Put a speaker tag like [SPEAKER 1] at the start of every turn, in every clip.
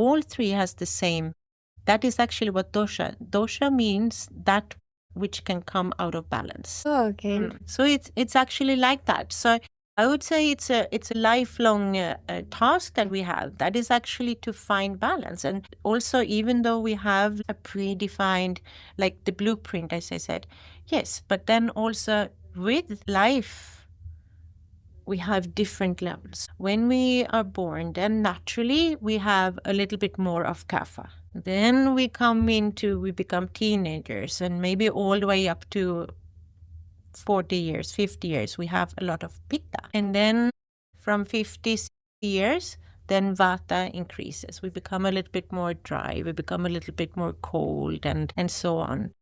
[SPEAKER 1] all three has the same. That is actually what dosha. Dosha means that which can come out of balance.
[SPEAKER 2] Oh, okay.
[SPEAKER 1] So it's actually like that. So I would say it's a lifelong task that we have. That is actually to find balance. And also, even though we have a predefined, like the blueprint, as I said, yes, but then also with life, we have different levels. When we are born, then naturally we have a little bit more of kapha. Then we become teenagers, and maybe all the way up to 40 years, 50 years, we have a lot of pitta. And then from 50 years, then vata increases. We become a little bit more dry, we become a little bit more cold, and so on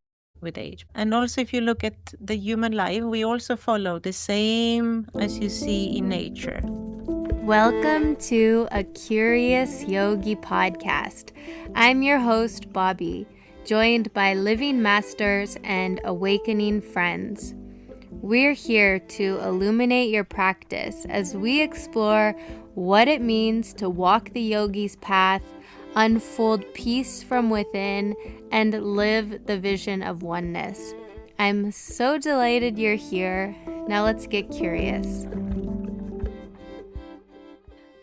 [SPEAKER 1] with age. And also, if you look at the human life, we also follow the same as you see in nature.
[SPEAKER 2] Welcome to a Curious Yogi podcast. I'm your host, Bobby, joined by living masters and awakening friends. We're here to illuminate your practice as we explore what it means to walk the yogi's path, unfold peace from within, and live the vision of oneness. I'm so delighted you're here. Now let's get curious.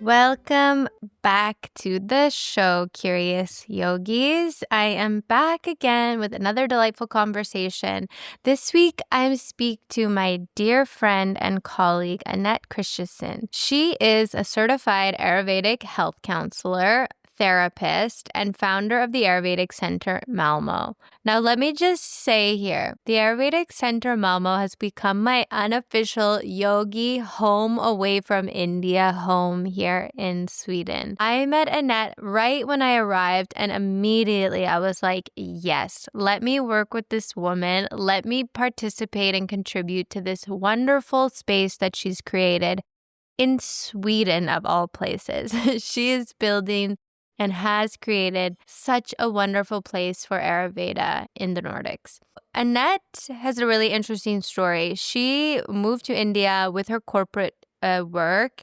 [SPEAKER 2] Welcome back to the show, Curious Yogis. I am back again with another delightful conversation. This week, I speak to my dear friend and colleague, Anette Christensen. She is a certified Ayurvedic health counselor, therapist, and founder of the Ayurvedic Center Malmö. Now, let me just say here, the Ayurvedic Center Malmö has become my unofficial yogi home away from India home here in Sweden. I met Anette right when I arrived, and immediately I was like, yes, let me work with this woman. Let me participate and contribute to this wonderful space that she's created in Sweden, of all places. She is building and has created such a wonderful place for Ayurveda in the Nordics. Anette has a really interesting story. She moved to India with her corporate work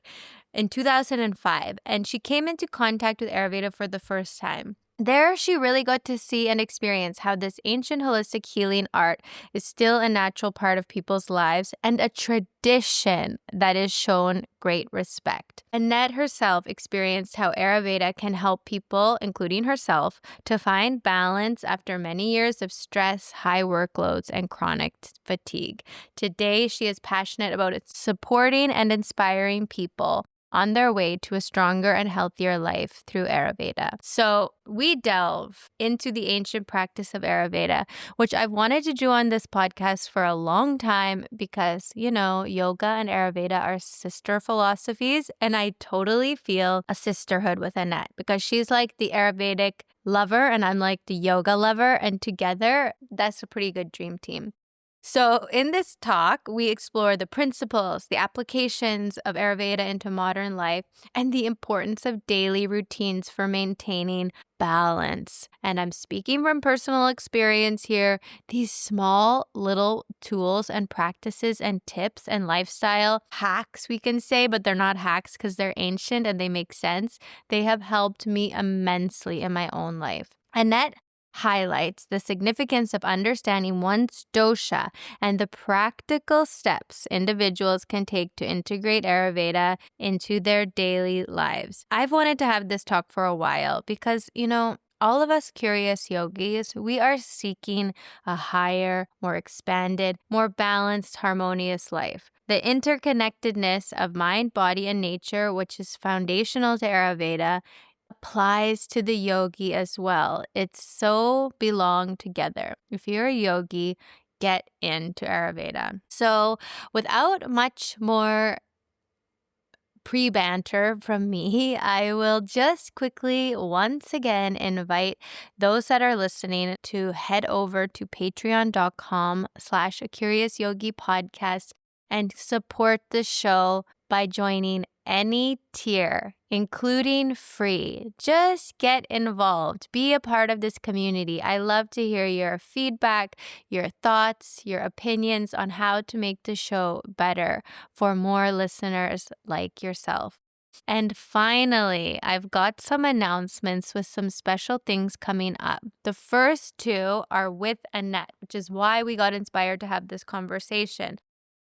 [SPEAKER 2] in 2005, and she came into contact with Ayurveda for the first time. There, she really got to see and experience how this ancient holistic healing art is still a natural part of people's lives and a tradition that is shown great respect. Anette herself experienced how Ayurveda can help people, including herself, to find balance after many years of stress, high workloads, and chronic fatigue. Today, she is passionate about supporting and inspiring people on their way to a stronger and healthier life through Ayurveda. So we delve into the ancient practice of Ayurveda, which I've wanted to do on this podcast for a long time because, yoga and Ayurveda are sister philosophies, and I totally feel a sisterhood with Anette because she's like the Ayurvedic lover and I'm like the yoga lover, and together, that's a pretty good dream team. So in this talk, we explore the principles, the applications of Ayurveda into modern life, and the importance of daily routines for maintaining balance. And I'm speaking from personal experience here. These small little tools and practices and tips and lifestyle hacks, we can say, but they're not hacks because they're ancient and they make sense. They have helped me immensely in my own life. Annette highlights the significance of understanding one's dosha and the practical steps individuals can take to integrate Ayurveda into their daily lives. I've wanted to have this talk for a while because, all of us curious yogis, we are seeking a higher, more expanded, more balanced, harmonious life. The interconnectedness of mind, body, and nature, which is foundational to Ayurveda, applies to the yogi as well. It's so belong together. If you're a yogi, get into Ayurveda. So without much more pre-banter from me, I will just quickly once again invite those that are listening to head over to patreon.com/acuriousYogiPodcast and support the show by joining any tier, including free. Just get involved. Be a part of this community. I love to hear your feedback, your thoughts, your opinions on how to make the show better for more listeners like yourself. And finally, I've got some announcements with some special things coming up. The first two are with Anette, which is why we got inspired to have this conversation.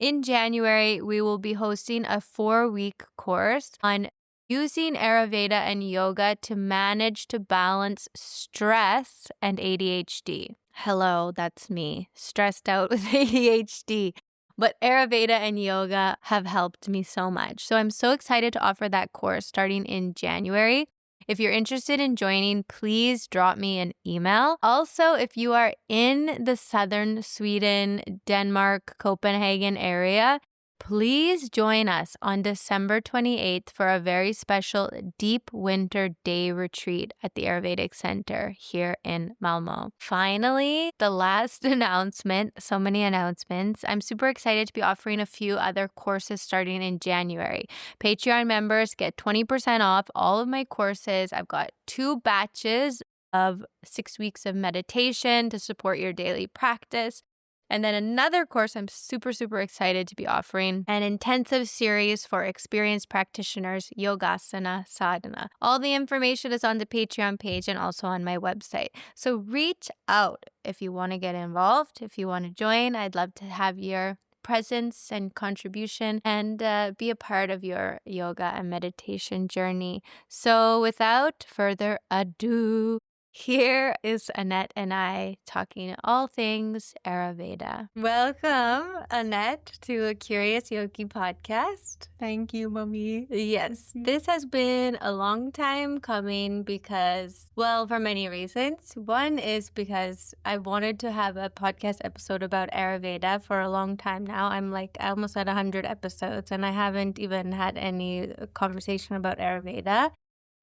[SPEAKER 2] In January, we will be hosting a 4-week course on using Ayurveda and yoga to manage to balance stress and ADHD. Hello, that's me, stressed out with ADHD. But Ayurveda and yoga have helped me so much. So I'm so excited to offer that course starting in January. If you're interested in joining, please drop me an email. Also, if you are in the southern Sweden, Denmark, Copenhagen area, please join us on December 28th for a very special deep winter day retreat at the Ayurvedic Center here in Malmö. Finally, the last announcement, so many announcements. I'm super excited to be offering a few other courses starting in January. Patreon members get 20% off all of my courses. I've got 2 batches of 6 weeks of meditation to support your daily practice. And then another course I'm super, super excited to be offering, an intensive series for experienced practitioners, Yogasana Sadhana. All the information is on the Patreon page and also on my website. So reach out if you want to get involved, if you want to join. I'd love to have your presence and contribution and be a part of your yoga and meditation journey. So without further ado, here is Anette and I talking all things Ayurveda. Welcome, Anette, to a Curious Yogi podcast.
[SPEAKER 1] Thank you, Mommy.
[SPEAKER 2] Yes, this has been a long time coming because, well, for many reasons. One is because I wanted to have a podcast episode about Ayurveda for a long time now. I'm almost at 100 episodes and I haven't even had any conversation about Ayurveda.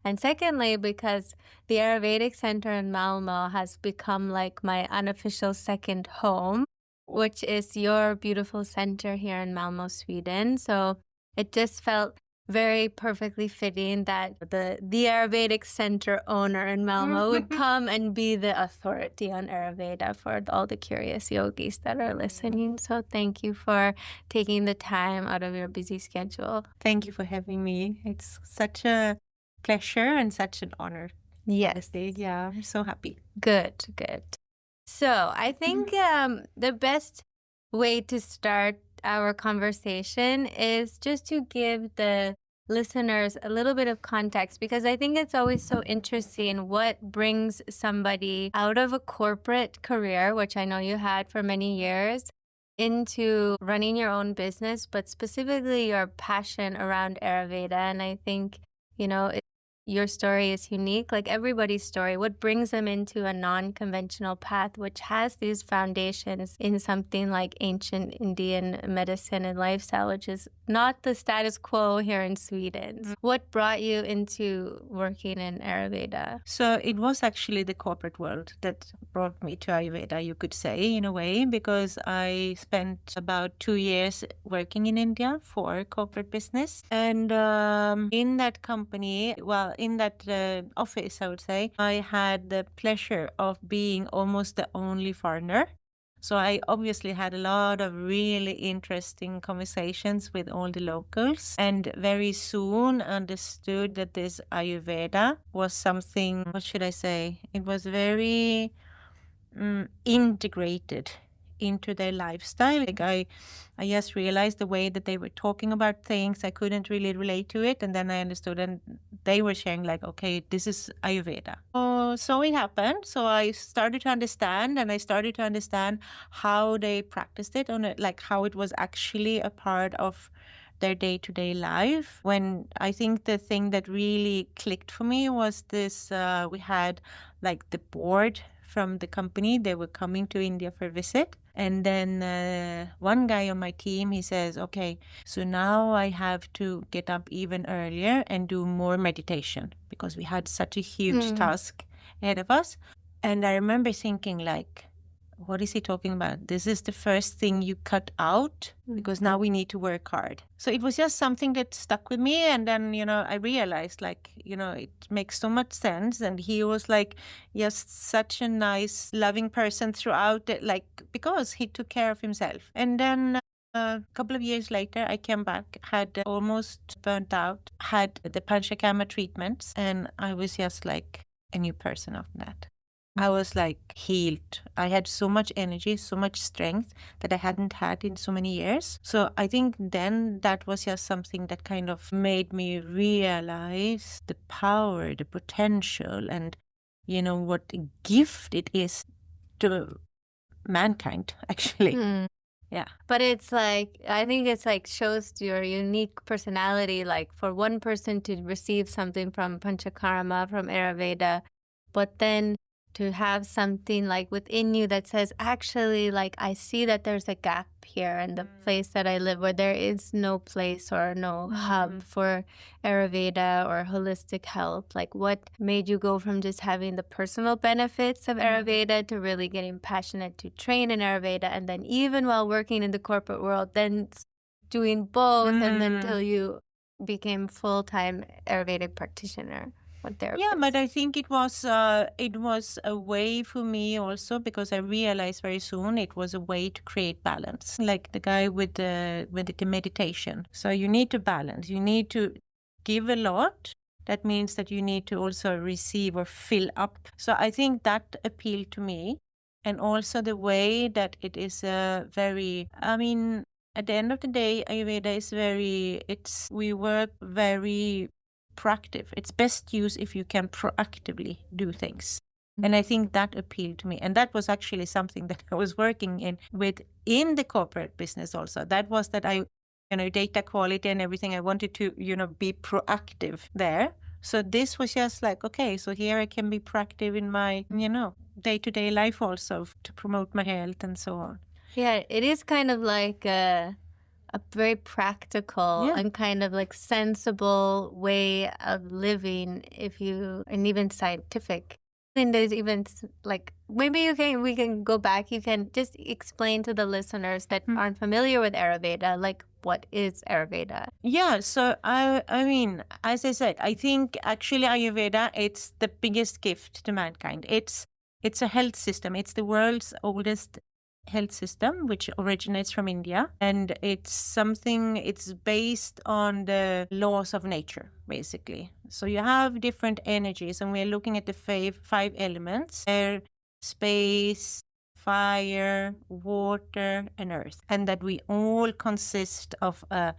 [SPEAKER 2] And secondly, because the Ayurvedic Center in Malmö has become like my unofficial second home, which is your beautiful center here in Malmö, Sweden. So it just felt very perfectly fitting that the Ayurvedic Center owner in Malmö would come and be the authority on Ayurveda for all the curious yogis that are listening. So thank you for taking the time out of your busy schedule.
[SPEAKER 1] Thank you for having me. It's such a pleasure and such an honor.
[SPEAKER 2] Yes.
[SPEAKER 1] Yeah, I'm so happy.
[SPEAKER 2] Good. So I think the best way to start our conversation is just to give the listeners a little bit of context, because I think it's always so interesting what brings somebody out of a corporate career, which I know you had for many years, into running your own business, but specifically your passion around Ayurveda. And I think, your story is unique, like everybody's story. What brings them into a non-conventional path, which has these foundations in something like ancient Indian medicine and lifestyle, which is not the status quo here in Sweden. Mm-hmm. What brought you into working in Ayurveda?
[SPEAKER 1] So it was actually the corporate world that brought me to Ayurveda, you could say, in a way, because I spent about 2 years working in India for corporate business. And in that company, in that office, I would say, I had the pleasure of being almost the only foreigner. So I obviously had a lot of really interesting conversations with all the locals, and very soon understood that this Ayurveda was something, what should I say? It was very integrated into their lifestyle. I just realized the way that they were talking about things, I couldn't really relate to it. And then I understood, and they were sharing okay, this is Ayurveda. So it happened. So I started to understand, and I started to understand how they practiced it how it was actually a part of their day-to-day life. When I think the thing that really clicked for me was this, we had the board from the company, they were coming to India for a visit. And then one guy on my team, he says, okay, so now I have to get up even earlier and do more meditation, because we had such a huge task ahead of us. And I remember thinking what is he talking about? This is the first thing you cut out, because now we need to work hard. So it was just something that stuck with me. And then, I realized it makes so much sense. And he was just such a nice, loving person throughout it, because he took care of himself. And then A couple of years later, I came back, had almost burnt out, had the panchakarma treatments, and I was just like a new person after that. I was like healed. I had so much energy, so much strength that I hadn't had in so many years. So I think then that was just something that kind of made me realize the power, the potential, and, what a gift it is to mankind, actually. Yeah.
[SPEAKER 2] But it's like, I think it's like shows your unique personality, like for one person to receive something from Panchakarma, from Ayurveda, but then to have something like within you that says, actually, like I see that there's a gap here in the place that I live where there is no place or no hub for Ayurveda or holistic health. Like what made you go from just having the personal benefits of Ayurveda to really getting passionate to train in Ayurveda, and then even while working in the corporate world, then doing both, and then until you became full-time Ayurvedic practitioner?
[SPEAKER 1] Yeah, but I think it was a way for me also, because I realized very soon it was a way to create balance, like the guy with the meditation. So you need to balance. You need to give a lot. That means that you need to also receive or fill up. So I think that appealed to me, and also the way that it is very. I mean, at the end of the day, Ayurveda is we work very proactive. It's best used if you can proactively do things. And I think that appealed to me. And that was actually something that I was working with in the corporate business also. That was that data quality and everything, I wanted to, be proactive there. So this was just like, okay, so here I can be proactive in my, day-to-day life also to promote my health and so on.
[SPEAKER 2] Yeah, it is kind of like a very practical and kind of like sensible way of living, and even scientific. And there's even like, maybe we can go back. You can just explain to the listeners that aren't familiar with Ayurveda, like what is Ayurveda?
[SPEAKER 1] Yeah, so I mean, as I said, I think actually Ayurveda, it's the biggest gift to mankind. It's a health system. It's the world's oldest health system, which originates from India, and it's based on the laws of nature, basically. So you have different energies, and we're looking at the five elements: air, space, fire, water, and earth, and that we all consist of a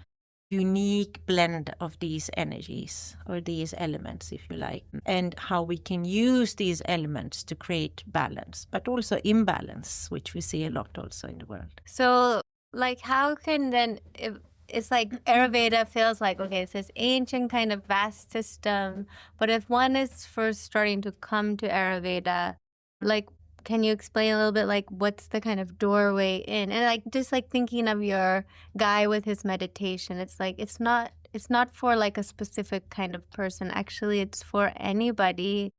[SPEAKER 1] unique blend of these energies, or these elements, if you like, and how we can use these elements to create balance, but also imbalance, which we see a lot also in the world.
[SPEAKER 2] So, like, how can then, if it's like Ayurveda feels like, okay, it's this ancient kind of vast system, but if one is first starting to come to Ayurveda, like, can you explain a little bit, like, what's the kind of doorway in? And like, just like thinking of your guy with his meditation, it's like, it's not for like a specific kind of person. Actually, it's for anybody,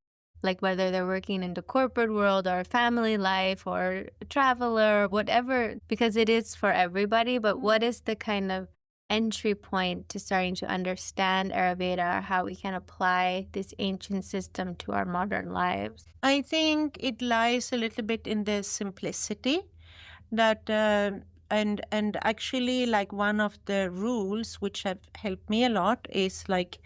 [SPEAKER 2] like whether they're working in the corporate world or family life or a traveler, whatever, because it is for everybody. But what is the kind of entry point to starting to understand Ayurveda, or how we can apply this ancient system to our modern lives?
[SPEAKER 1] I think it lies a little bit in the simplicity that and actually, like, one of the rules which have helped me a lot is like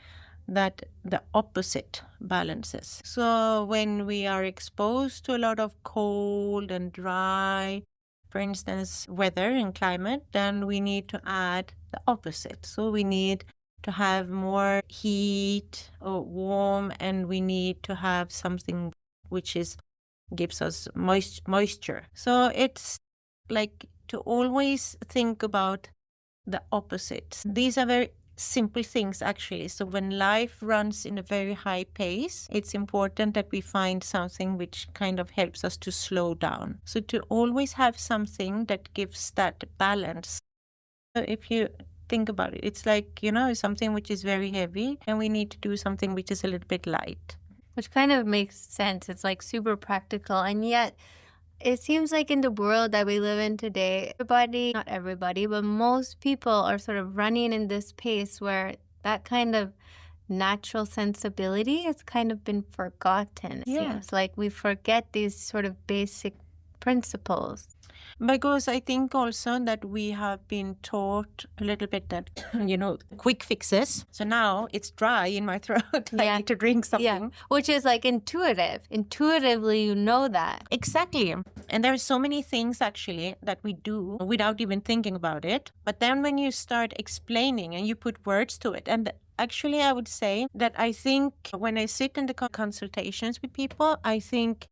[SPEAKER 1] that the opposite balances. So when we are exposed to a lot of cold and dry, for instance, weather and climate, then we need to add the opposite. So we need to have more heat or warm, and we need to have something which gives us moisture. So it's like to always think about the opposites. These are very simple things, actually. So when life runs in a very high pace, it's important that we find something which kind of helps us to slow down. So to always have something that gives that balance. So if you think about it, it's like, something which is very heavy, and we need to do something which is a little bit light.
[SPEAKER 2] Which kind of makes sense. It's like super practical, and yet it seems like in the world that we live in today, not everybody, but most people are sort of running in this pace where that kind of natural sensibility has kind of been forgotten. It seems like we forget these sort of basic principles?
[SPEAKER 1] Because I think also that we have been taught a little bit that, quick fixes. So now it's dry in my throat. I need to drink something.
[SPEAKER 2] Yeah, which is like intuitive. Intuitively, you know that.
[SPEAKER 1] Exactly. And there are so many things actually that we do without even thinking about it. But then when you start explaining and you put words to it, and actually I would say that I think when I sit in the consultations with people, I think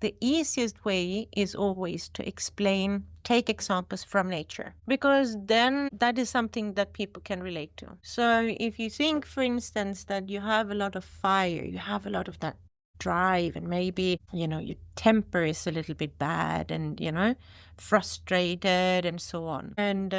[SPEAKER 1] the easiest way is always to explain, take examples from nature, because then that is something that people can relate to. So if you think, for instance, that you have a lot of fire, you have a lot of that drive, and maybe, your temper is a little bit bad and, frustrated and so on. And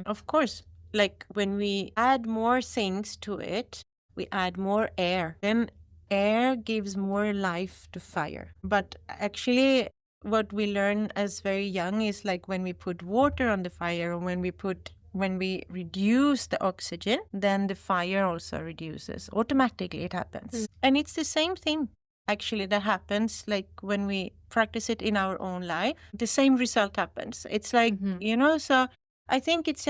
[SPEAKER 1] of course, like when we add more things to it, we add more air. Then air gives more life to fire. But actually, what we learn as very young is like when we put water on the fire, or when we reduce the oxygen, then the fire also reduces. Automatically it happens. And it's the same thing actually that happens like when we practice it in our own life. The same result happens. It's like, so I think it's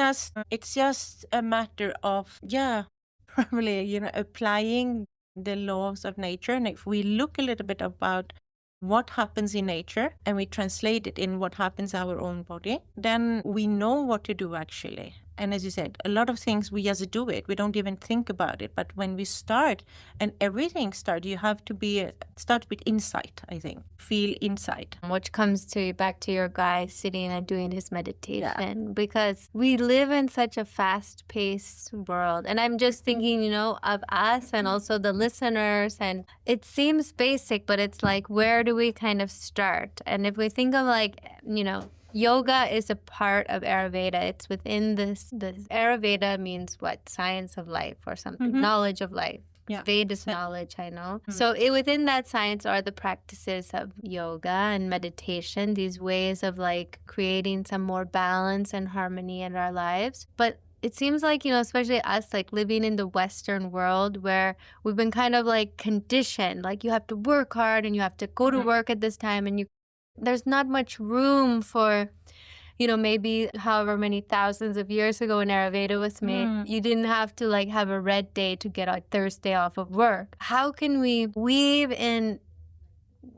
[SPEAKER 1] just a matter of, probably, applying the laws of nature. And if we look a little bit about what happens in nature and we translate it in what happens in our own body, then we know what to do actually. And as you said, a lot of things we just do it. We don't even think about it. But when we start and everything starts, you have to start with insight, I think. Feel inside.
[SPEAKER 2] Which comes back to your guy sitting and doing his meditation, because we live in such a fast-paced world. And I'm just thinking, of us and also the listeners. And it seems basic, but it's like, where do we kind of start? And if we think of like, yoga is a part of Ayurveda. It's within this. Ayurveda means what? Science of life or something. Knowledge of life. Yeah. Veda's knowledge, I know. So within that science are the practices of yoga and meditation, these ways of like creating some more balance and harmony in our lives. But it seems like, especially us, like living in the Western world where we've been kind of like conditioned, like you have to work hard and you have to go to work at this time, and there's not much room for, maybe however many thousands of years ago when Ayurveda was made, you didn't have to like have a red day to get a Thursday off of work. How can we weave in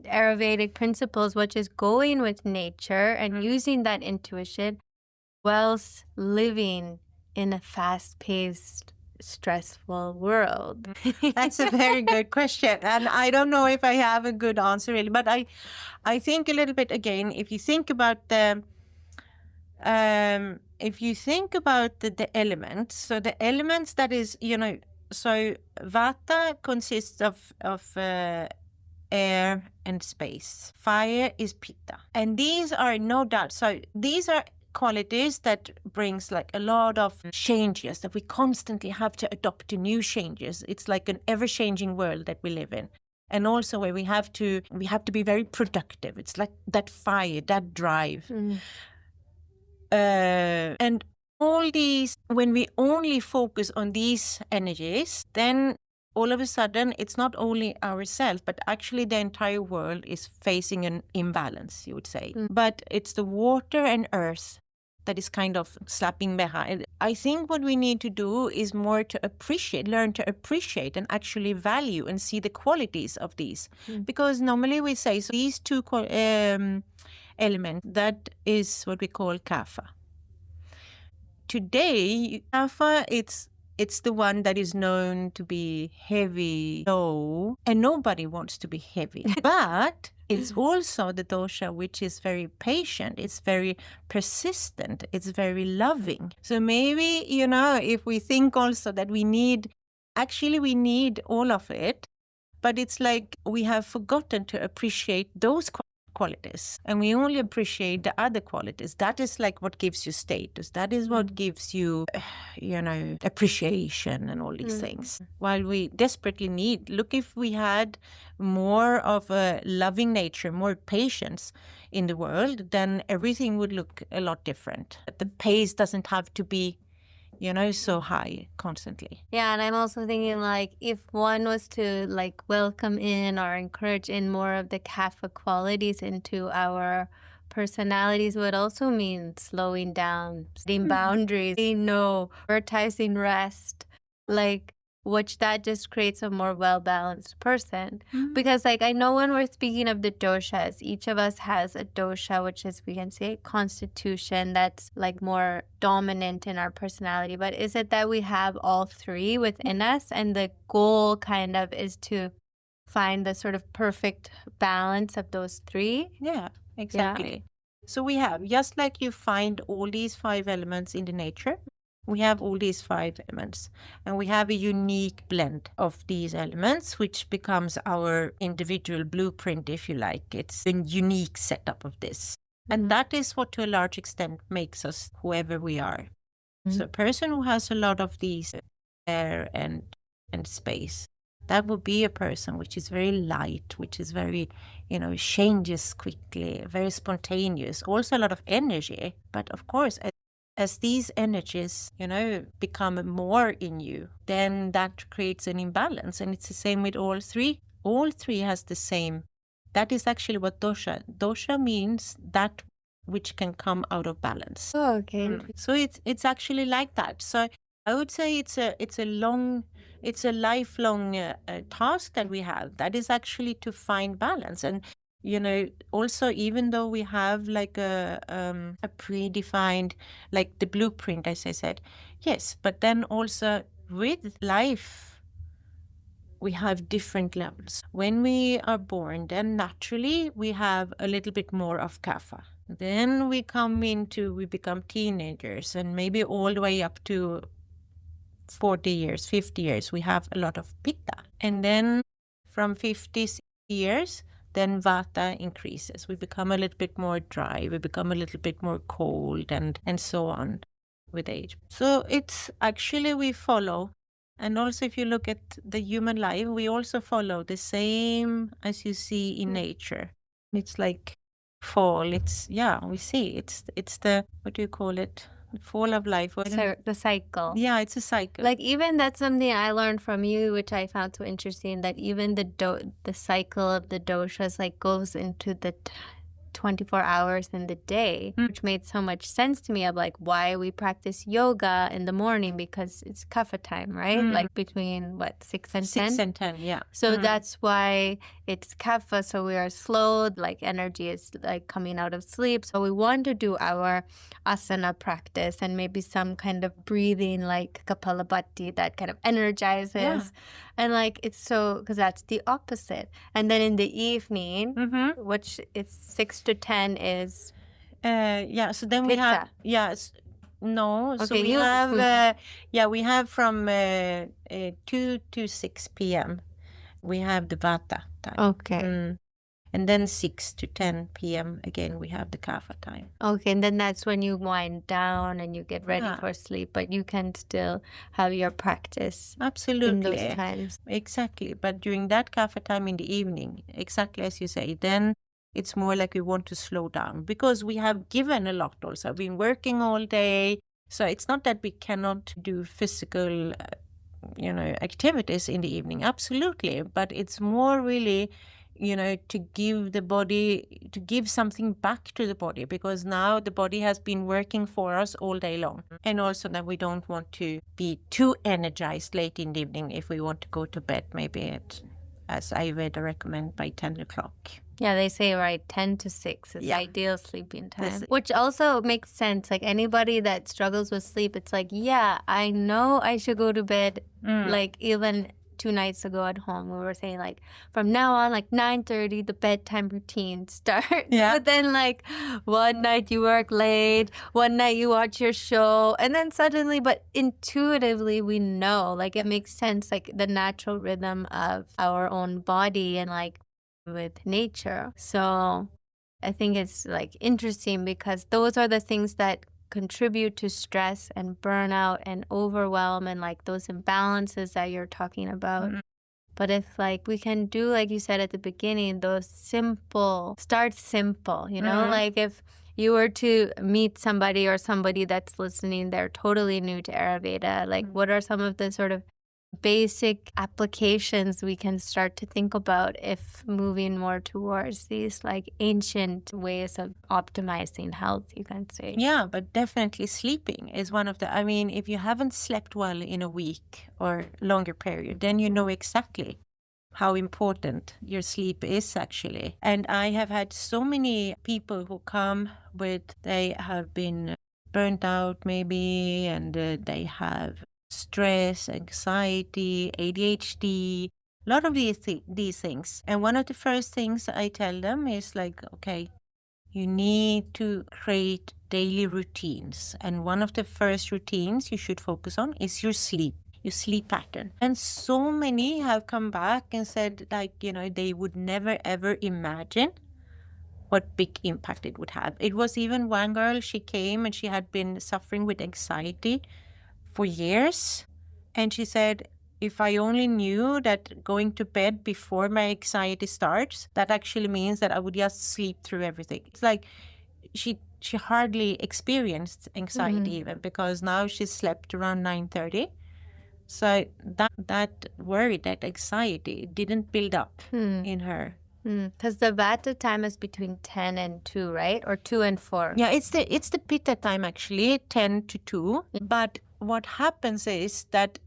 [SPEAKER 2] Ayurvedic principles, which is going with nature and using that intuition whilst living in a fast-paced, stressful world?
[SPEAKER 1] That's a very good question, and I don't know if I have a good answer really, but I think a little bit again, if you think about the elements, so the elements that is, so vata consists of air and space. Fire is pitta, and these are no doubt, so these are qualities that brings like a lot of changes that we constantly have to adopt to new changes. It's like an ever-changing world that we live in, and also where we have to be very productive. It's like that fire, that drive, and all these. When we only focus on these energies, then all of a sudden it's not only ourselves, but actually the entire world is facing an imbalance, you would say. But it's the water and earth that is kind of slapping behind. I think what we need to do is more to learn to appreciate and actually value and see the qualities of these. Because normally we say, so these two elements, that is what we call kapha. Today, kapha, it's the one that is known to be heavy, low, and nobody wants to be heavy. But it's also the dosha which is very patient, it's very persistent, it's very loving. So maybe, if we think also that we need all of it, but it's like we have forgotten to appreciate those qualities, and we only appreciate the other qualities. That is like what gives you status. That is what gives you, appreciation and all these things. While we desperately look, if we had more of a loving nature, more patience in the world, then everything would look a lot different. The pace doesn't have to be so high constantly.
[SPEAKER 2] Yeah, and I'm also thinking like if one was to like welcome in or encourage in more of the kapha qualities into our personalities would also mean slowing down, setting boundaries, saying no, prioritizing rest, like which that just creates a more well-balanced person. Because like I know when we're speaking of the doshas, each of us has a dosha, which is, we can say, constitution that's like more dominant in our personality. But is it that we have all three within us, and the goal kind of is to find the sort of perfect balance of those three?
[SPEAKER 1] Yeah, exactly. So we have, just like you find all these 5 elements in the nature, we have all these 5 elements, and we have a unique blend of these elements, which becomes our individual blueprint, if you like. It's a unique setup of this. And that is what, to a large extent, makes us whoever we are. So a person who has a lot of these air and space, that would be a person which is very light, which is very, changes quickly, very spontaneous, also a lot of energy. But of course, as these energies, become more in you, then that creates an imbalance. And it's the same with all three. All three has the same. That is actually what dosha means, that which can come out of balance.
[SPEAKER 2] Oh, okay.
[SPEAKER 1] So it's actually like that. So I would say it's a lifelong task that we have. That is actually to find balance. And also, even though we have like a predefined, like the blueprint, as I said, yes, but then also with life, we have different levels. When we are born, then naturally we have a little bit more of kapha. Then we become teenagers, and maybe all the way up to 40 years, 50 years, we have a lot of pitta. And then from 50 years, then vata increases. We become a little bit more dry, we become a little bit more cold, and so on with age. So it's actually, we follow. And also, if you look at the human life, we also follow the same as you see in nature. It's like fall. We see. It's the, what do you call it? Fall of life.
[SPEAKER 2] The cycle.
[SPEAKER 1] Yeah, it's a cycle.
[SPEAKER 2] Like, even that's something I learned from you, which I found so interesting, that even the cycle of the doshas like goes into the 24 hours in the day, which made so much sense to me of like why we practice yoga in the morning, because it's kapha time, right? Like between 6 and 10?
[SPEAKER 1] 6 and 10, yeah.
[SPEAKER 2] So that's why it's kapha. So we are slow, like energy is like coming out of sleep. So we want to do our asana practice and maybe some kind of breathing like Kapalabhati that kind of energizes. Yeah. And like it's so, because that's the opposite. And then in the evening, which it's 6 to 10 is
[SPEAKER 1] so then
[SPEAKER 2] pitta.
[SPEAKER 1] We have no.
[SPEAKER 2] Okay,
[SPEAKER 1] so we have from 2 to 6 p.m. we have the vata time.
[SPEAKER 2] Okay.
[SPEAKER 1] And then 6 to 10 p.m. again we have the kapha time.
[SPEAKER 2] Okay, and then that's when you wind down and you get ready for sleep, but you can still have your practice.
[SPEAKER 1] Absolutely.
[SPEAKER 2] In those times.
[SPEAKER 1] Exactly. But during that kapha time in the evening, exactly as you say, then it's more like we want to slow down, because we have given a lot also. I've been working all day. So it's not that we cannot do physical, activities in the evening. Absolutely. But it's more really, to give something back to the body, because now the body has been working for us all day long. And also that we don't want to be too energized late in the evening if we want to go to bed, maybe as Ayurveda recommend, by 10 o'clock.
[SPEAKER 2] Yeah, they say, right, 10 to 6 is ideal sleeping time, which also makes sense. Like anybody that struggles with sleep, it's like, yeah, I know I should go to bed. Like even 2 nights ago at home, we were saying like from now on, like 9:30, the bedtime routine starts. Yeah. But then like one night you work late, one night you watch your show, and then suddenly, but intuitively we know, like it makes sense, like the natural rhythm of our own body and like with nature. So I think it's like interesting, because those are the things that contribute to stress and burnout and overwhelm and like those imbalances that you're talking about. But if like we can do, like you said at the beginning, start simple, like if you were to meet somebody that's listening, they're totally new to Ayurveda, like what are some of the sort of basic applications we can start to think about if moving more towards these like ancient ways of optimizing health, you can say?
[SPEAKER 1] Yeah, but definitely sleeping is one of the, I mean, if you haven't slept well in a week or longer period, then you know exactly how important your sleep is actually. And I have had so many people who come with, they have been burnt out maybe, and they have stress, anxiety, ADHD, a lot of these things. And one of the first things I tell them is like, okay, you need to create daily routines. And one of the first routines you should focus on is your sleep pattern. And so many have come back and said, like, they would never ever imagine what big impact it would have. It was even one girl, she came and she had been suffering with anxiety for years. And she said, if I only knew that going to bed before my anxiety starts, that actually means that I would just sleep through everything. It's like she hardly experienced anxiety even, because now she slept around 9:30. So that worry, that anxiety didn't build up in her.
[SPEAKER 2] Because the Vata time is between 10 and 2, right? Or 2 and 4.
[SPEAKER 1] Yeah, it's the Pitta time actually, 10 to 2. But what happens is that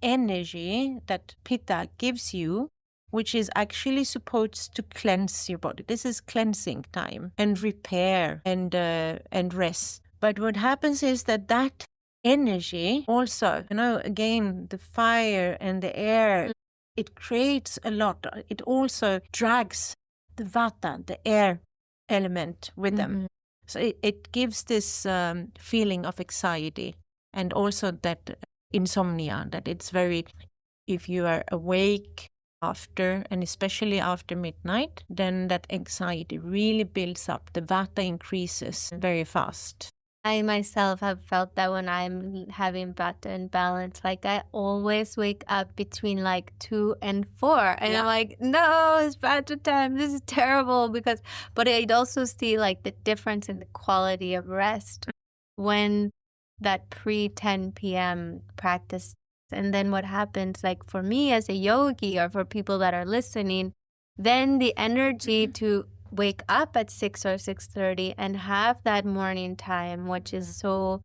[SPEAKER 1] energy that Pitta gives you, which is actually supposed to cleanse your body. This is cleansing time and repair and rest. But what happens is that energy also, again, the fire and the air, it creates a lot. It also drags the Vata, the air element with them. So it gives this feeling of anxiety, and also that insomnia, that it's very, if you are awake after, and especially after midnight, then that anxiety really builds up. The Vata increases very fast.
[SPEAKER 2] I myself have felt that when I'm having Vata imbalance, like I always wake up between like 2 and 4. And I'm like, no, it's Vata time. This is terrible. But I'd also see like the difference in the quality of rest when that pre-10 p.m. practice. And then what happens, like for me as a yogi, or for people that are listening, then the energy to wake up at 6 or 6:30 and have that morning time, which is so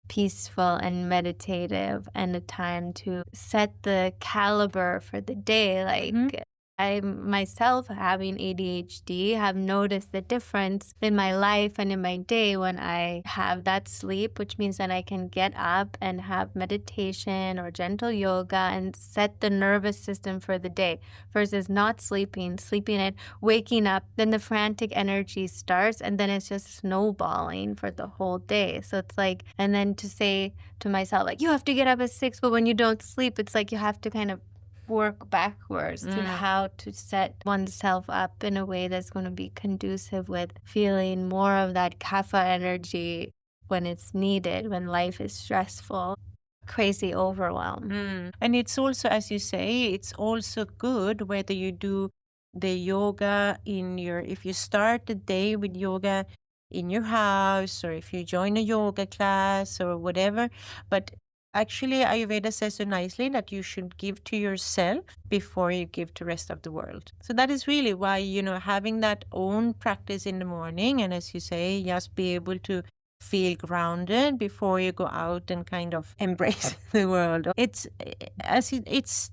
[SPEAKER 2] peaceful and meditative, and a time to set the caliber for the day. Like I myself, having ADHD, have noticed the difference in my life and in my day when I have that sleep, which means that I can get up and have meditation or gentle yoga and set the nervous system for the day, versus not sleeping and waking up, then the frantic energy starts, and then it's just snowballing for the whole day. So it's like, and then to say to myself, like, you have to get up at 6, but when you don't sleep, it's like you have to kind of work backwards to how to set oneself up in a way that's going to be conducive with feeling more of that kapha energy when it's needed, when life is stressful, crazy overwhelm.
[SPEAKER 1] And it's also, as you say, it's also good whether you do the yoga if you start the day with yoga in your house, or if you join a yoga class or whatever. But actually, Ayurveda says so nicely that you should give to yourself before you give to the rest of the world. So that is really why, having that own practice in the morning, and as you say, just be able to feel grounded before you go out and kind of embrace the world. It's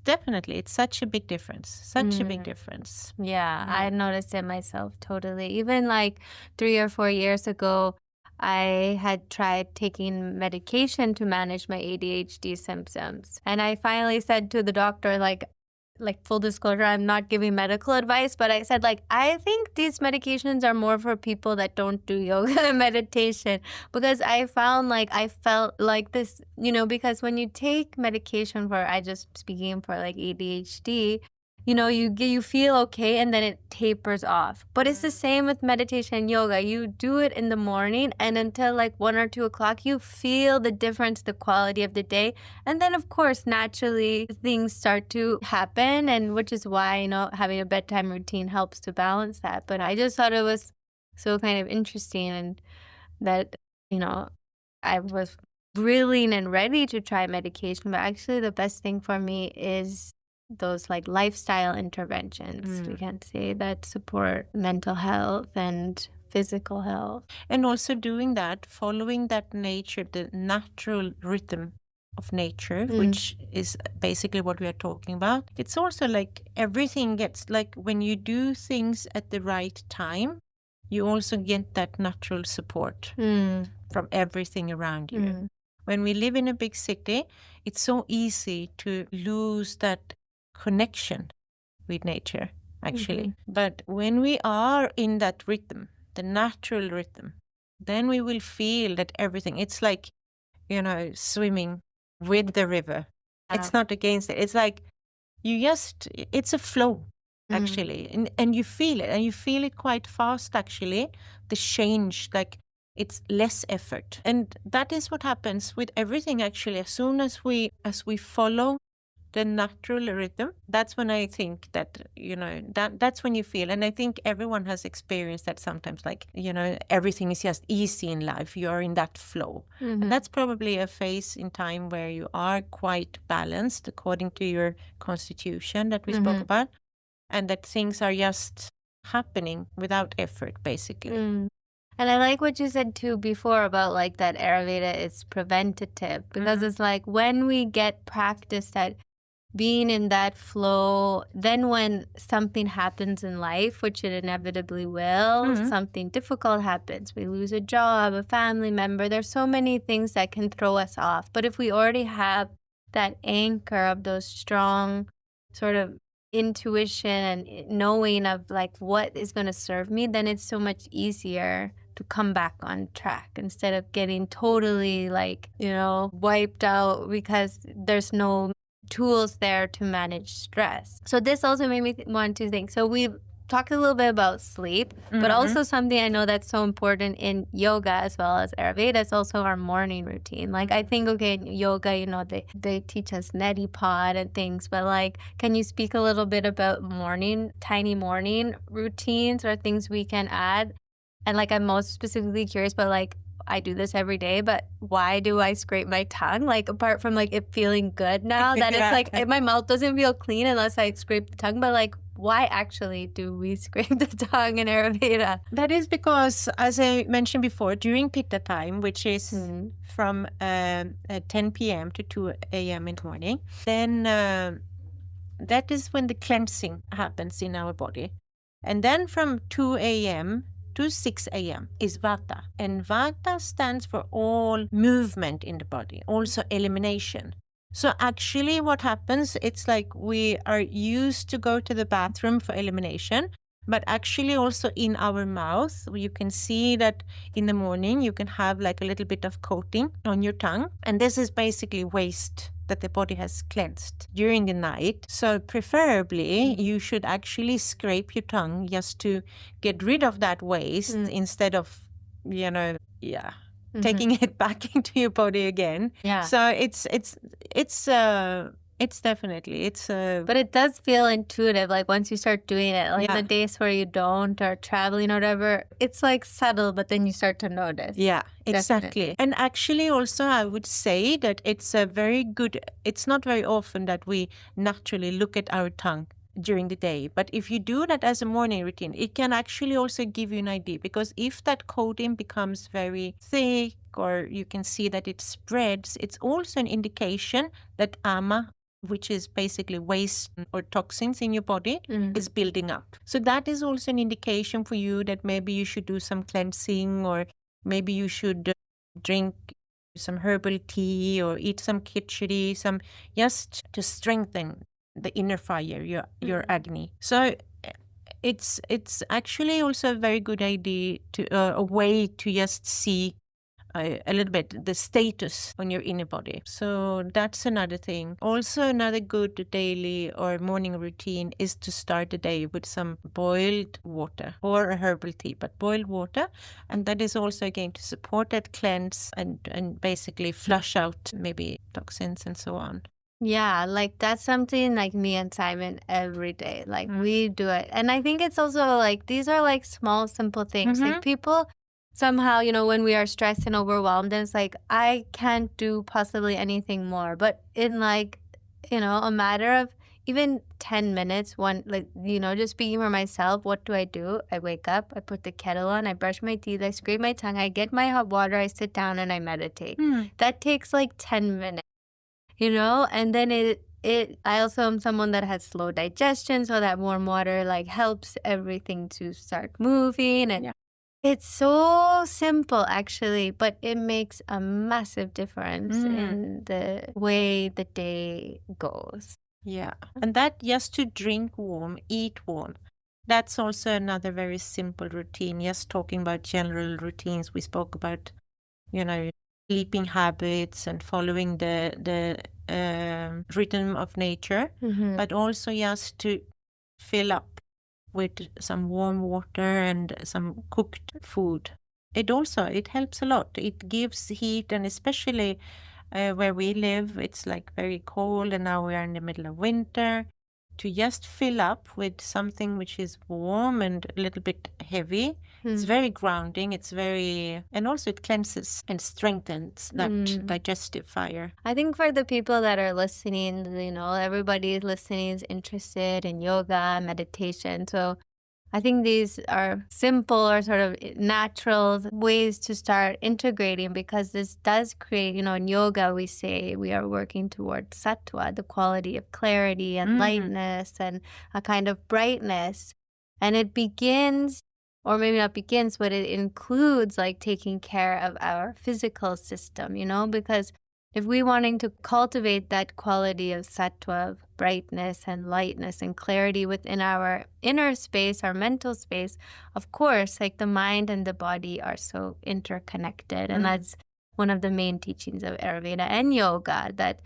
[SPEAKER 1] definitely, it's such a big difference.
[SPEAKER 2] Yeah, I noticed it myself totally. Even like 3 or 4 years ago, I had tried taking medication to manage my ADHD symptoms. And I finally said to the doctor, like full disclosure, I'm not giving medical advice, but I said, like, I think these medications are more for people that don't do yoga and meditation, because I found like I felt like this, because when you take medication for, speaking for like ADHD, you feel okay and then it tapers off. But it's the same with meditation and yoga. You do it in the morning, and until like 1 or 2 o'clock, you feel the difference, the quality of the day. And then, of course, naturally, things start to happen, and which is why, having a bedtime routine helps to balance that. But I just thought it was so kind of interesting, and that, I was willing and ready to try medication, but actually the best thing for me is those like lifestyle interventions, we can say, that support mental health and physical health.
[SPEAKER 1] And also doing that, following that nature, the natural rhythm of nature, which is basically what we are talking about. It's also like everything gets, like when you do things at the right time, you also get that natural support from everything around you. When we live in a big city, it's so easy to lose that connection with nature, actually. But when we are in that rhythm, the natural rhythm, then we will feel that everything, it's like, swimming with the river. It's not against it. It's like it's a flow, actually. And you feel it, and you feel it quite fast, actually. The change, like it's less effort. And that is what happens with everything, actually. As soon as we follow the natural rhythm, that's when I think that, that's when you feel. And I think everyone has experienced that sometimes, like, everything is just easy in life. You're in that flow. And that's probably a phase in time where you are quite balanced according to your constitution that we spoke about, and that things are just happening without effort, basically.
[SPEAKER 2] And I like what you said too before about like that Ayurveda is preventative, because it's like when we get practiced at being in that flow, then when something happens in life, which it inevitably will, something difficult happens, we lose a job, a family member, there's so many things that can throw us off. But if we already have that anchor of those strong sort of intuition and knowing of like what is going to serve me, then it's so much easier to come back on track instead of getting totally like, wiped out because there's no tools there to manage stress. So this also made me want to think. So we've talked a little bit about sleep, but also something I know that's so important in yoga as well as Ayurveda is also our morning routine. Like I think, okay, in yoga, they teach us neti pot and things, but like, can you speak a little bit about tiny morning routines or things we can add? And like, I'm most specifically curious about like, I do this every day, but why do I scrape my tongue? Like apart from like it feeling good now that it's like my mouth doesn't feel clean unless I scrape the tongue, but like why actually do we scrape the tongue in Ayurveda?
[SPEAKER 1] That is because, as I mentioned before, during Pitta time, which is from 10 p.m. to 2 a.m. in the morning, then that is when the cleansing happens in our body. And then from 2 a.m. to 6 a.m. is Vata. And Vata stands for all movement in the body, also elimination. So actually what happens, it's like we are used to go to the bathroom for elimination, but actually also in our mouth, you can see that in the morning you can have like a little bit of coating on your tongue. And this is basically waste that the body has cleansed during the night. So preferably you should actually scrape your tongue just to get rid of that waste instead of, taking it back into your body again.
[SPEAKER 2] Yeah.
[SPEAKER 1] So it's definitely,
[SPEAKER 2] but it does feel intuitive, like once you start doing it, like the days where you don't or traveling or whatever, it's like subtle, but then you start to notice.
[SPEAKER 1] Yeah, exactly. Definitely. And actually also I would say that it's not very often that we naturally look at our tongue during the day. But if you do that as a morning routine, it can actually also give you an idea, because if that coating becomes very thick or you can see that it spreads, it's also an indication that ama, which is basically waste or toxins in your body, is building up. So that is also an indication for you that maybe you should do some cleansing, or maybe you should drink some herbal tea or eat some khichdi, just to strengthen the inner fire, your Agni. So it's actually also a very good idea a way to just see a little bit the status on your inner body. So that's another thing. Also, another good daily or morning routine is to start the day with some boiled water or a herbal tea, but boiled water. And that is also again to support that cleanse and basically flush out maybe toxins and so on.
[SPEAKER 2] Yeah, like that's something like me and Simon every day. Like we do it. And I think it's also like these are like small, simple things. Like people somehow, when we are stressed and overwhelmed, and it's like, I can't do possibly anything more. But in like, a matter of even 10 minutes, just speaking for myself, what do? I wake up, I put the kettle on, I brush my teeth, I scrape my tongue, I get my hot water, I sit down and I meditate. That takes like 10 minutes, and then I also am someone that has slow digestion, so that warm water like helps everything to start moving. And it's so simple, actually, but it makes a massive difference in the way the day goes.
[SPEAKER 1] Yeah. And that just to drink warm, eat warm. That's also another very simple routine. Just talking about general routines, we spoke about, sleeping habits and following the rhythm of nature, but also just to fill up with some warm water and some cooked food. It helps a lot. It gives heat, and especially where we live, it's like very cold, and now we are in the middle of winter. To just fill up with something which is warm and a little bit heavy, it's very grounding. And also it cleanses and strengthens that digestive fire.
[SPEAKER 2] I think for the people that are listening, everybody listening is interested in yoga, meditation. So I think these are simple or sort of natural ways to start integrating, because this does create, in yoga, we say we are working towards sattva, the quality of clarity and lightness and a kind of brightness. And it begins, or maybe not begins, but it includes like taking care of our physical system, because if we're wanting to cultivate that quality of sattva, of brightness and lightness and clarity within our inner space, our mental space, of course, like the mind and the body are so interconnected. And that's one of the main teachings of Ayurveda and yoga, that,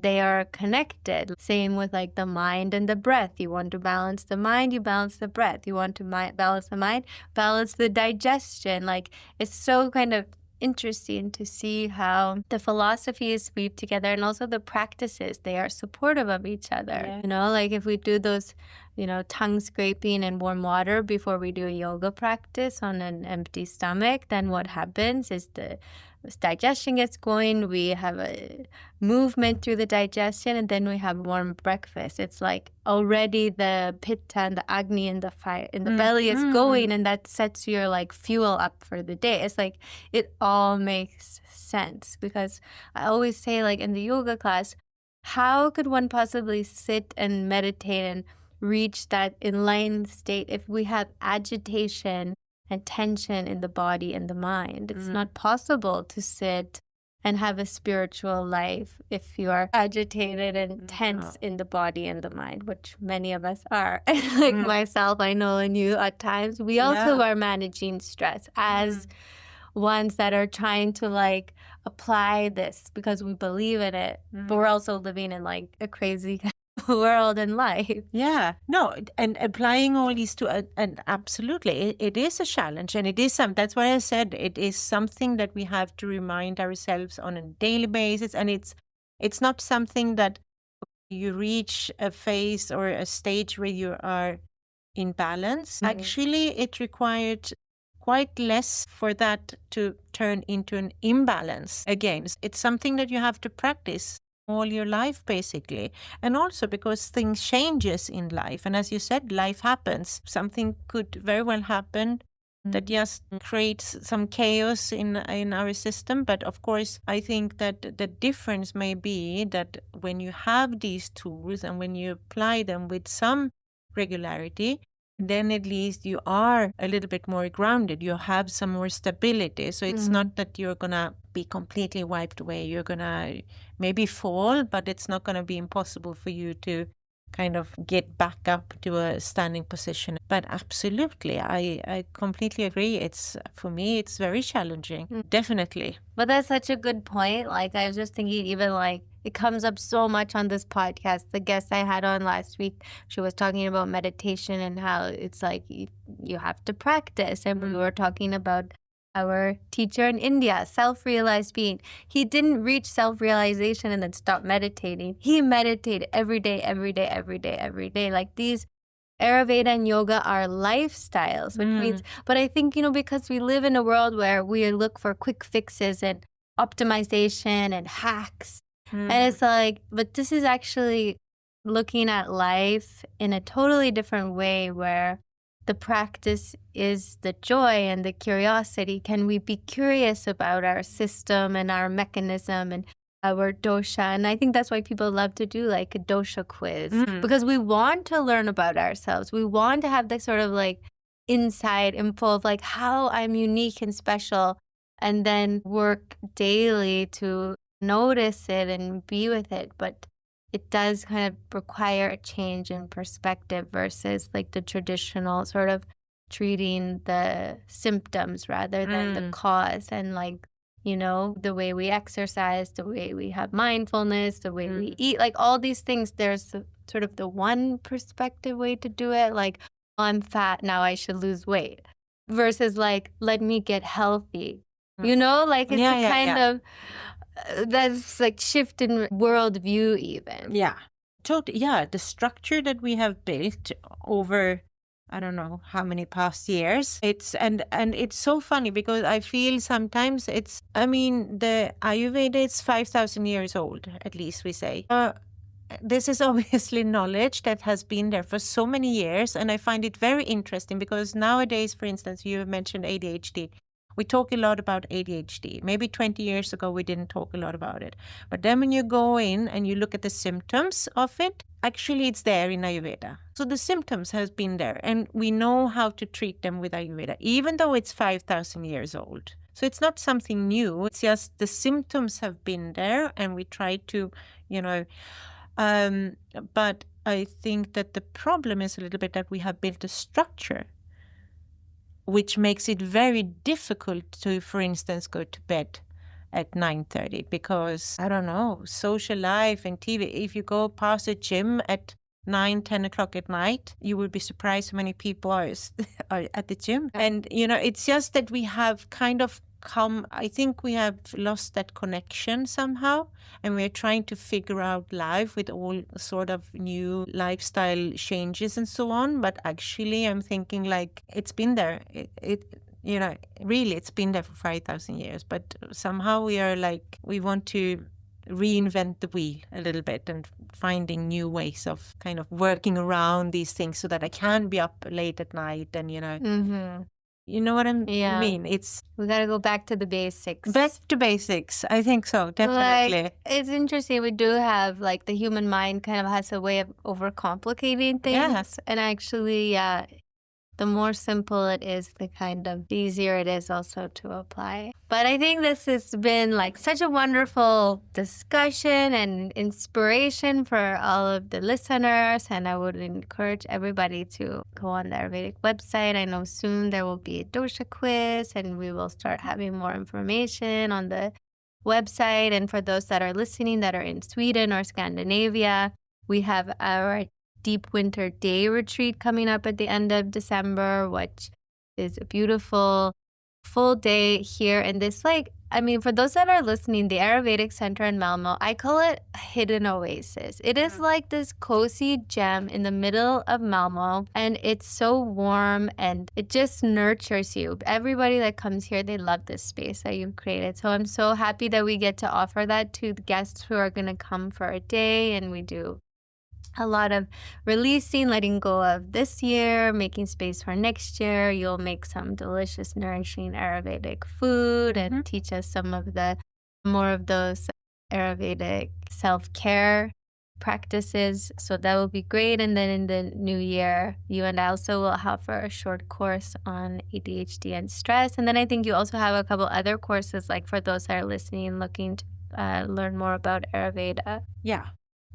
[SPEAKER 2] they are connected. Same with like the mind and the breath. You want to balance the mind, you balance the breath. You want to balance the mind, balance the digestion. Like, it's so kind of interesting to see how the philosophies weave together, and also the practices, they are supportive of each other. Like if we do those, tongue scraping and warm water before we do a yoga practice on an empty stomach, then what happens is the digestion gets going, we have a movement through the digestion, and then we have warm breakfast. It's like already the pitta and the agni in the fire in the belly is going, and that sets your like fuel up for the day. It's like it all makes sense, because I always say, like in the yoga class, how could one possibly sit and meditate and reach that enlightened state if we have agitation and tension in the body and the mind? It's not possible to sit and have a spiritual life if you are agitated and tense in the body and the mind, which many of us are. Like myself, I know, and you at times, we also are managing stress as ones that are trying to like apply this because we believe in it, but we're also living in like a crazy world and life.
[SPEAKER 1] Yeah, no, and applying all these to, and absolutely, it is a challenge, and it is that's why I said it is something that we have to remind ourselves on a daily basis, and it's not something that you reach a phase or a stage where you are in balance. Actually, it required quite less for that to turn into an imbalance again. It's something that you have to practice all your life, basically. And also because things changes in life. And as you said, life happens. Something could very well happen that just creates some chaos in our system. But of course, I think that the difference may be that when you have these tools and when you apply them with some regularity, then at least you are a little bit more grounded. You have some more stability. So it's not that you're going to be completely wiped away. You're going to maybe fall, but it's not going to be impossible for you to kind of get back up to a standing position. But absolutely, I completely agree. For me, it's very challenging. Definitely.
[SPEAKER 2] But that's such a good point. Like, I was just thinking, even like, it comes up so much on this podcast. The guest I had on last week, she was talking about meditation and how it's like you have to practice. And we were talking about our teacher in India, self-realized being. He didn't reach self-realization and then stop meditating. He meditated every day, every day, every day, every day. Like these Ayurveda and yoga are lifestyles, which means, but I think, because we live in a world where we look for quick fixes and optimization and hacks. And it's like, but this is actually looking at life in a totally different way, where the practice is the joy and the curiosity. Can we be curious about our system and our mechanism and our dosha? And I think that's why people love to do like a dosha quiz, because we want to learn about ourselves. We want to have this sort of like inside info of like how I'm unique and special, and then work daily to notice it and be with it. But it does kind of require a change in perspective versus like the traditional sort of treating the symptoms rather than the cause. And like, the way we exercise, the way we have mindfulness, the way we eat, like all these things, there's sort of the one perspective way to do it. Like, oh, I'm fat, now I should lose weight. Versus like, let me get healthy. Like it's a kind of, that's like shift in worldview even.
[SPEAKER 1] Yeah. Totally. Yeah. The structure that we have built over, I don't know how many past years. And it's so funny because I feel sometimes the Ayurveda is 5,000 years old, at least we say. This is obviously knowledge that has been there for so many years. And I find it very interesting because nowadays, for instance, you mentioned ADHD. We talk a lot about ADHD. Maybe 20 years ago, we didn't talk a lot about it. But then when you go in and you look at the symptoms of it, actually it's there in Ayurveda. So the symptoms has been there and we know how to treat them with Ayurveda, even though it's 5,000 years old. So it's not something new. It's just the symptoms have been there and we try to, but I think that the problem is a little bit that we have built a structure which makes it very difficult to, for instance, go to bed at 9:30 because, I don't know, social life and TV. If you go past a gym at 9-10 o'clock at night, you will be surprised how many people are at the gym. And, it's just that we have kind of I think we have lost that connection somehow, and we're trying to figure out life with all sort of new lifestyle changes and so on. But actually, I'm thinking like it's been there. Really, it's been there for 5,000 years. But somehow we want to reinvent the wheel a little bit and finding new ways of kind of working around these things so that I can be up late at night and, You know what I mean?
[SPEAKER 2] We got to go back to the basics.
[SPEAKER 1] Back to basics. I think so, definitely.
[SPEAKER 2] Like, it's interesting. We do have, like, the human mind kind of has a way of overcomplicating things.
[SPEAKER 1] Yes.
[SPEAKER 2] And actually, the more simple it is, the kind of easier it is also to apply. But I think this has been like such a wonderful discussion and inspiration for all of the listeners. And I would encourage everybody to go on the Ayurvedic website. I know soon there will be a dosha quiz and we will start having more information on the website. And for those that are listening that are in Sweden or Scandinavia, we have our Deep Winter Day retreat coming up at the end of December, which is a beautiful full day here. And this, for those that are listening, the Ayurvedic Center in Malmö, I call it a hidden oasis. It is like this cozy gem in the middle of Malmö, and it's so warm and it just nurtures you. Everybody that comes here, they love this space that you've created. So I'm so happy that we get to offer that to the guests who are going to come for a day, and we do a lot of releasing, letting go of this year, making space for next year. You'll make some delicious, nourishing Ayurvedic food and teach us some of the more of those Ayurvedic self-care practices. So that will be great. And then in the new year, you and I also will offer a short course on ADHD and stress. And then I think you also have a couple other courses, like for those that are listening, looking to learn more about Ayurveda.
[SPEAKER 1] Yeah.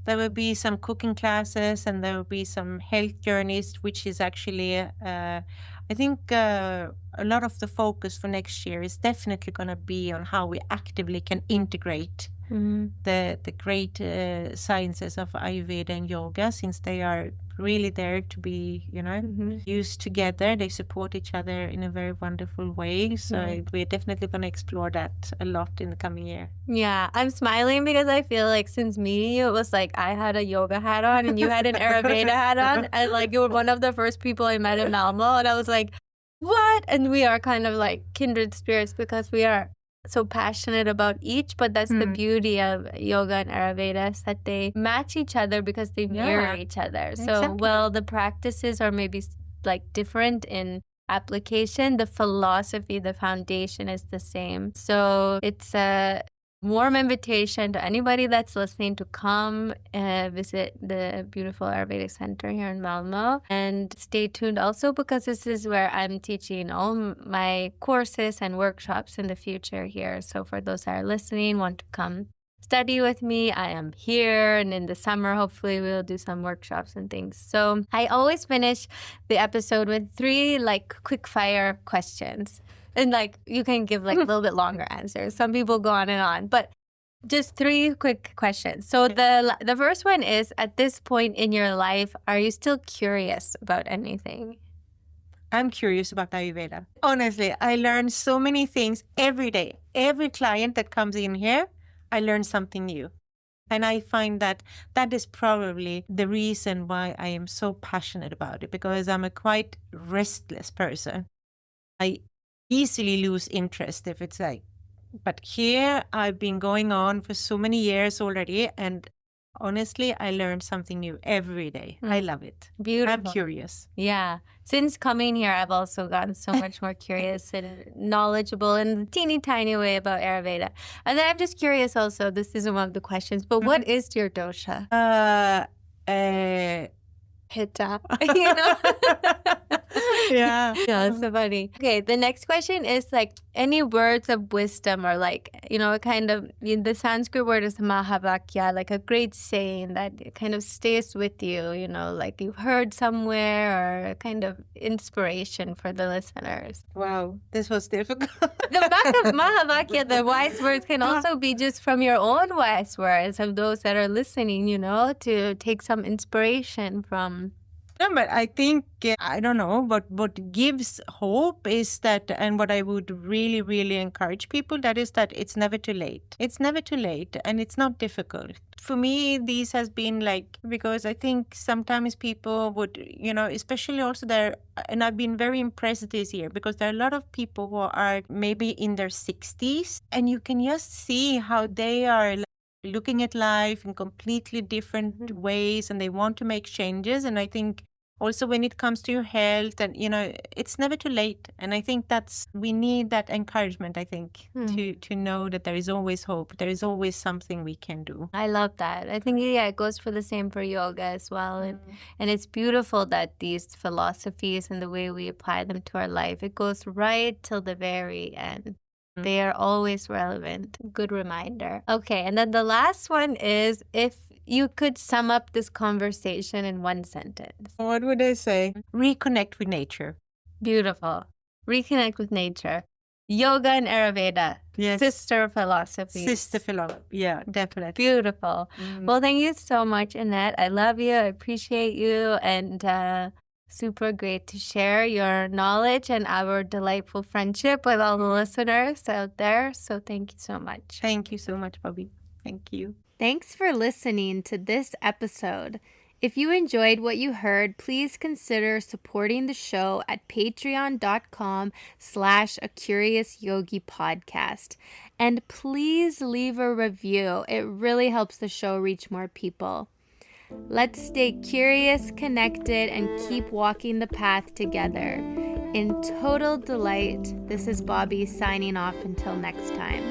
[SPEAKER 1] There will be some cooking classes and there will be some health journeys, which is actually, I think a lot of the focus for next year is definitely going to be on how we actively can integrate the great sciences of Ayurveda and Yoga, since they are really there to be, used together. They support each other in a very wonderful way. So we're definitely going to explore that a lot in the coming year.
[SPEAKER 2] Yeah, I'm smiling because I feel like since meeting you, it was like I had a yoga hat on and you had an Ayurveda hat on. And like you were one of the first people I met in Malmö. And I was like, what? And we are kind of like kindred spirits because we are so passionate about each, but that's the beauty of yoga and Ayurveda, is that they match each other because they mirror each other. So while the practices are maybe like different in application, the philosophy, the foundation is the same. So it's a warm invitation to anybody that's listening to come visit the beautiful Ayurvedic Center here in Malmö, and stay tuned also because this is where I'm teaching all my courses and workshops in the future here. So for those that are listening, want to come study with me, I am here, and in the summer hopefully we'll do some workshops and things. So I always finish the episode with 3 like quick fire questions. And like you can give like a little bit longer answers. Some people go on and on, but just 3 quick questions. So the first one is, at this point in your life, are you still curious about anything?
[SPEAKER 1] I'm curious about Ayurveda. Honestly, I learn so many things every day. Every client that comes in here, I learn something new. And I find that is probably the reason why I am so passionate about it, because I'm a quite restless person. I easily lose interest if it's like, but here I've been going on for so many years already, and honestly, I learn something new every day. I love it.
[SPEAKER 2] Beautiful.
[SPEAKER 1] I'm curious.
[SPEAKER 2] Yeah. Since coming here, I've also gotten so much more curious and knowledgeable in a teeny tiny way about Ayurveda. And then I'm just curious also, this isn't one of the questions, but what is your dosha? Pitta. You know?
[SPEAKER 1] Yeah.
[SPEAKER 2] Yeah, so funny. Okay, the next question is like any words of wisdom, or like, kind of, the Sanskrit word is Mahavakya, like a great saying that kind of stays with you, like you've heard somewhere, or kind of inspiration for the listeners.
[SPEAKER 1] Wow, this was difficult.
[SPEAKER 2] The back of Mahavakya, the wise words, can also be just from your own wise words of those that are listening, to take some inspiration from.
[SPEAKER 1] No, but I think, I don't know, but what gives hope is that, and what I would really, really encourage people, that is that it's never too late. It's never too late, and it's not difficult. For me, these has been like, because I think sometimes people would, especially also there, and I've been very impressed this year, because there are a lot of people who are maybe in their 60s, and you can just see how they are looking at life in completely different ways, and they want to make changes. And I think also when it comes to your health, and it's never too late. And I think we need that encouragement, I think, to know that there is always hope. There is always something we can do.
[SPEAKER 2] I love that. I think, it goes for the same for yoga as well. And it's beautiful that these philosophies and the way we apply them to our life, it goes right till the very end. They are always relevant. Good reminder. Okay, and then the last one is, if you could sum up this conversation in one sentence.
[SPEAKER 1] What would I say? Reconnect with nature.
[SPEAKER 2] Beautiful. Reconnect with nature. Yoga and Ayurveda.
[SPEAKER 1] Yes.
[SPEAKER 2] Sister philosophies.
[SPEAKER 1] Yeah, definitely.
[SPEAKER 2] Beautiful. Well, thank you so much, Anette. I love you. I appreciate you. And super great to share your knowledge and our delightful friendship with all the listeners out there. So thank you so much.
[SPEAKER 1] Thank you so much, Bobby. Thank you.
[SPEAKER 2] Thanks for listening to this episode. If you enjoyed what you heard, please consider supporting the show at patreon.com/acuriousyogi podcast. And please leave a review. It really helps the show reach more people. Let's stay curious, connected, and keep walking the path together. In total delight, this is Bobby signing off until next time.